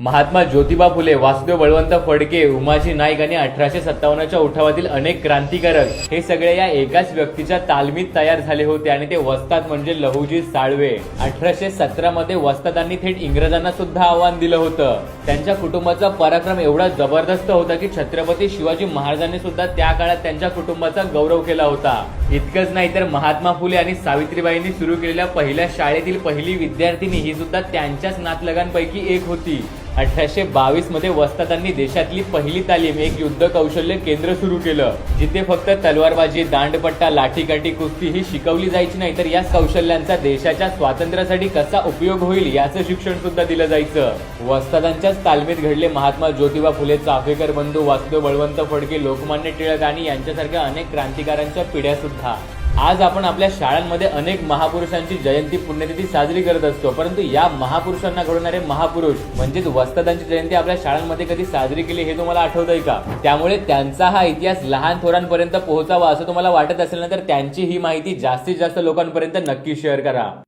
महात्मा ज्योतिबा फुले, वासुदेव बळवंत फडके, उमाजी नाईक आणि 1857च्या उठावातील अनेक क्रांतिकारक हे सगळे या एकाच व्यक्तीच्या तालमीत तयार झाले होते आणि ते वस्ताद म्हणजे लहुजी साळवे. 1817 मध्ये वस्तादांनी थेट इंग्रजांना सुद्धा आव्हान दिलं होतं. त्यांच्या कुटुंबाचा पराक्रम एवढा जबरदस्त होता की छत्रपती शिवाजी महाराजांनी सुद्धा त्या काळात त्यांच्या कुटुंबाचा गौरव केला होता. इतकंच नाही तर महात्मा फुले आणि सावित्रीबाईंनी सुरू केलेल्या पहिल्या शाळेतील पहिली विद्यार्थिनी ही सुद्धा त्यांच्याच नातलगांपैकी एक होती. 1822 मध्ये वस्तादांनी देशातली पहिली तालीम, एक युद्ध कौशल्य केंद्र सुरू केलं, जिथे फक्त तलवारबाजी, दांडपट्टा, लाठीकाठी, कुस्ती ही शिकवली जायची नाही, तर या कौशल्यांचा देशाच्या स्वातंत्र्यासाठी कसा उपयोग होईल याचं शिक्षण सुद्धा दिलं जायचं. वस्तादांच्याच तालमीत घडले महात्मा ज्योतिबा फुले, चाफेकर बंधू, वासुदेव बळवंत फडके, लोकमान्य टिळक आणि यांच्यासारख्या अनेक क्रांतिकारांच्या पिढ्या सुद्धा. आज आपण आपल्या शाळांमध्ये अनेक महापुरुषांची जयंती, पुण्यतिथी साजरी करत असतो, परंतु या महापुरुषांना घडवणारे महापुरुष म्हणजेच वस्तादांची जयंती आपल्या शाळांमध्ये कधी साजरी केली हे तुम्हाला आठवतंय का? त्यामुळे त्यांचा हा इतिहास लहान थोरांपर्यंत पोहोचावा असं तुम्हाला वाटत असेल ना, तर त्यांची ही माहिती जास्तीत जास्त लोकांपर्यंत नक्की शेअर करा.